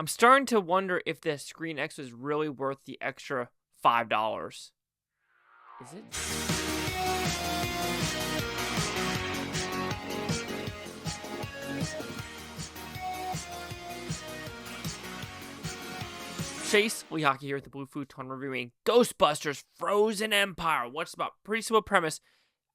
I'm starting to wonder if the Screen X was really worth the extra $5. Is it? Chase Lehocky here with the Blue Futon reviewing Ghostbusters Frozen Empire. What's about? Pretty simple premise.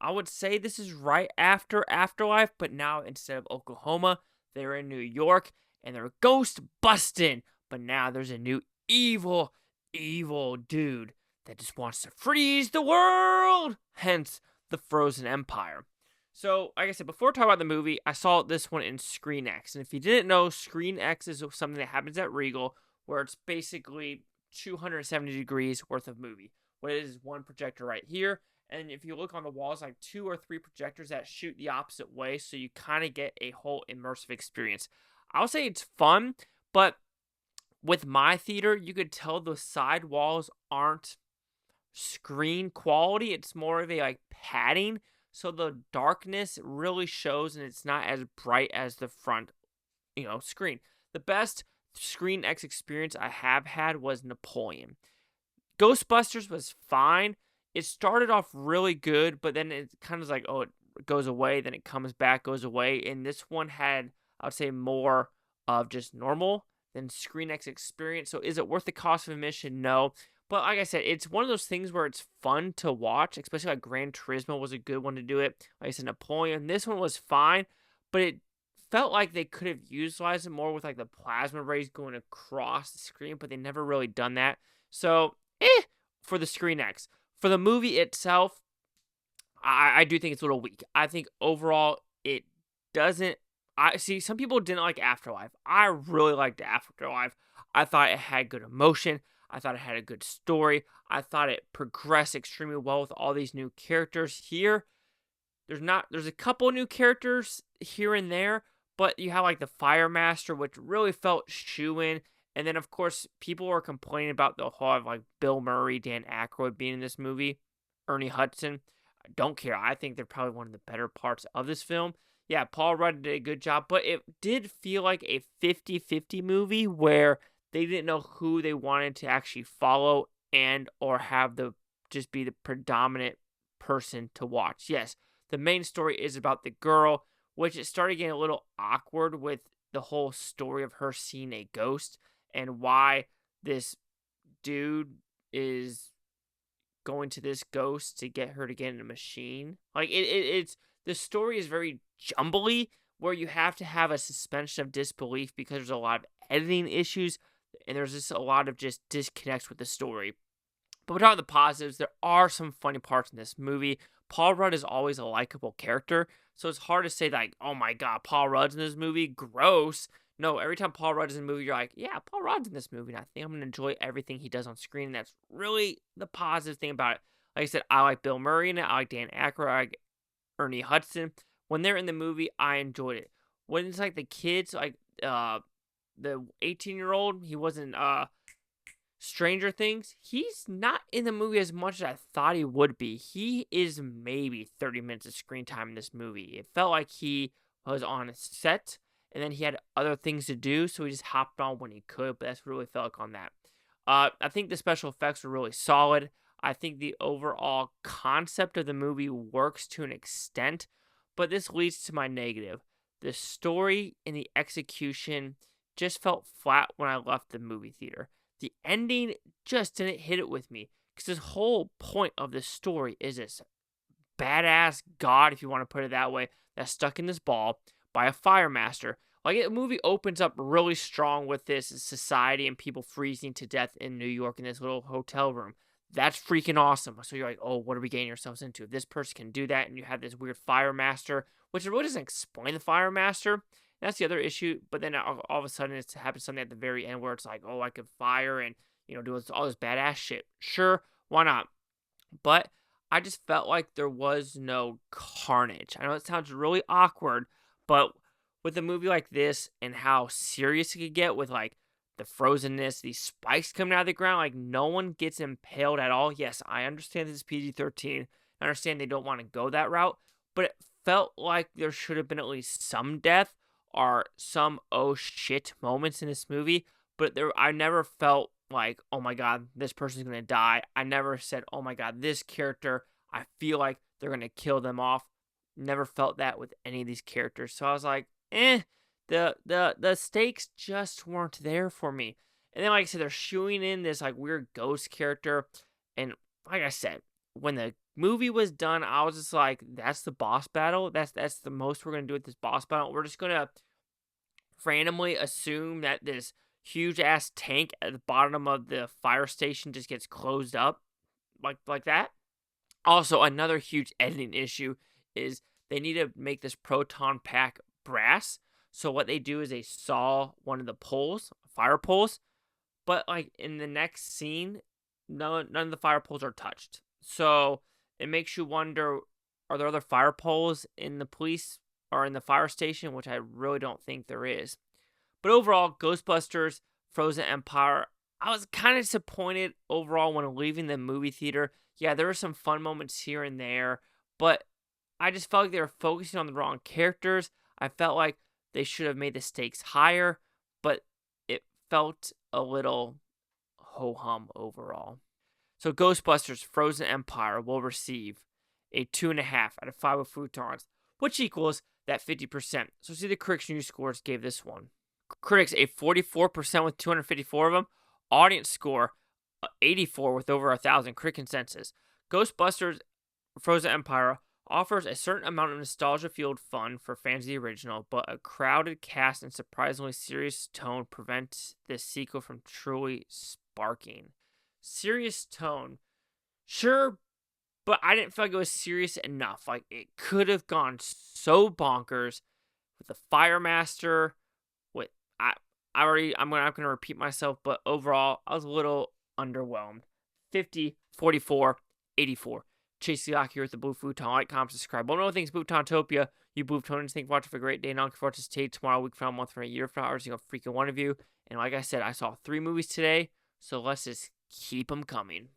I would say this is right after Afterlife, but now instead of Oklahoma, they're in New York and they're ghost busting. But now there's a new evil dude that just wants to freeze the world. Hence the Frozen Empire. So, like I said, before talking about the movie, I saw this one in Screen X. And if you didn't know, Screen X is something that happens at Regal, where it's basically 270 degrees worth of movie. What it is one projector right here, and if you look on the walls, like 2 or 3 projectors that shoot the opposite way, so you kind of get a whole immersive experience. I would say it's fun, but with my theater, you could tell the side walls aren't screen quality. It's more of a like padding, so the darkness really shows, and it's not as bright as the front, screen. The best Screen X experience I have had was Napoleon. Ghostbusters was fine. It started off really good, but then it kind of like, it goes away, then it comes back, goes away. And this one had, I would say, more of just normal than Screen X experience. So is it worth the cost of admission? No. But like I said, it's one of those things where it's fun to watch, especially like Gran Turismo was a good one to do it. Like I said, Napoleon, this one was fine, but it felt like they could have utilized it more with like the plasma rays going across the screen, but they never really done that. So, for the Screen X. For the movie itself, I do think it's a little weak. I think overall it doesn't. I see some people didn't like Afterlife. I really liked Afterlife. I thought it had good emotion. I thought it had a good story. I thought it progressed extremely well with all these new characters here. There's a couple new characters here and there, but you have like the Fire Master, which really felt shoo-in. And then, of course, people were complaining about the whole of like Bill Murray, Dan Aykroyd being in this movie, Ernie Hudson. I don't care. I think they're probably one of the better parts of this film. Yeah, Paul Rudd did a good job, but it did feel like a 50-50 movie where they didn't know who they wanted to actually follow and or have just be the predominant person to watch. Yes, the main story is about the girl, which it started getting a little awkward with the whole story of her seeing a ghost and why this dude is going to this ghost to get her to get in a machine. Like it's the story is very jumbly where you have to have a suspension of disbelief because there's a lot of editing issues and there's just a lot of just disconnects with the story. But we're talking the positives. There are some funny parts in this movie. Paul Rudd is always a likable character, so it's hard to say like, oh my god, Paul Rudd's in this movie, gross. No, every time Paul Rudd is in a movie, you're like, yeah, Paul Rudd's in this movie, and I think I'm going to enjoy everything he does on screen, and that's really the positive thing about it. Like I said, I like Bill Murray in it, I like Dan Aykroyd, I like Ernie Hudson. When they're in the movie, I enjoyed it. When it's like the kids, like the 18-year-old, he wasn't Stranger Things, he's not in the movie as much as I thought he would be. He is maybe 30 minutes of screen time in this movie. It felt like he was on a set, and then he had other things to do, so he just hopped on when he could, but that's really felt like on that. I think the special effects were really solid. I think the overall concept of the movie works to an extent, but this leads to my negative. The story and the execution just felt flat when I left the movie theater. The ending just didn't hit it with me, because this whole point of this story is this badass god, if you want to put it that way, that's stuck in this ball by a fire master. Like, the movie opens up really strong with this society and people freezing to death in New York in this little hotel room. That's freaking awesome. So you're like, oh, what are we getting ourselves into? If this person can do that, and you have this weird fire master, which really doesn't explain the fire master. That's the other issue. But then all of a sudden, it happens something at the very end where it's like, oh, I could fire and, do all this badass shit. Sure, why not? But I just felt like there was no carnage. I know it sounds really awkward, but with a movie like this and how serious it could get with like the frozenness, these spikes coming out of the ground, like no one gets impaled at all. Yes, I understand this is PG-13. I understand they don't want to go that route, but it felt like there should have been at least some death or some oh shit moments in this movie. but I never felt like, oh my god, this person's gonna die. I never said, oh my god, this character, I feel like they're gonna kill them off. Never felt that with any of these characters. So I was like, the stakes just weren't there for me. And then, like I said, they're shooing in this like weird ghost character, and like I said, when the movie was done, I was just like, that's the boss battle. That's the most we're gonna do with this boss battle. We're just gonna randomly assume that this huge ass tank at the bottom of the fire station just gets closed up like that. Also, another huge editing issue is they need to make this proton pack brass. So what they do is they saw one of the poles, fire poles, but like in the next scene, none of the fire poles are touched. So it makes you wonder, are there other fire poles in the police or in the fire station, which I really don't think there is. But overall, Ghostbusters Frozen Empire, I was kind of disappointed overall when leaving the movie theater. Yeah, there were some fun moments here and there, but I just felt like they were focusing on the wrong characters. I felt like they should have made the stakes higher, but it felt a little ho-hum overall. So Ghostbusters Frozen Empire will receive a 2.5 out of 5 with Futons, which equals that 50%. So see the critics' news scores gave this one. Critics a 44% with 254 of them. Audience score 84 with over 1,000 critic consensus. Ghostbusters Frozen Empire offers a certain amount of nostalgia-fueled fun for fans of the original, but a crowded cast and surprisingly serious tone prevent this sequel from truly sparking. Serious tone, sure, but I didn't feel like it was serious enough. Like, it could have gone so bonkers with the Fire Master. With I'm gonna repeat myself, but overall, I was a little underwhelmed. 50, 44, 84. Chase the here with the Blue Futon. Like, comment, subscribe. Well, no things Bhutontopia. You Bhutonans, thank you for watching. Have a great day. And I'm looking forward to stay tomorrow, week from a month from a year from now. Every single freaking one of you. And like I said, I saw 3 movies today, so let's just keep them coming.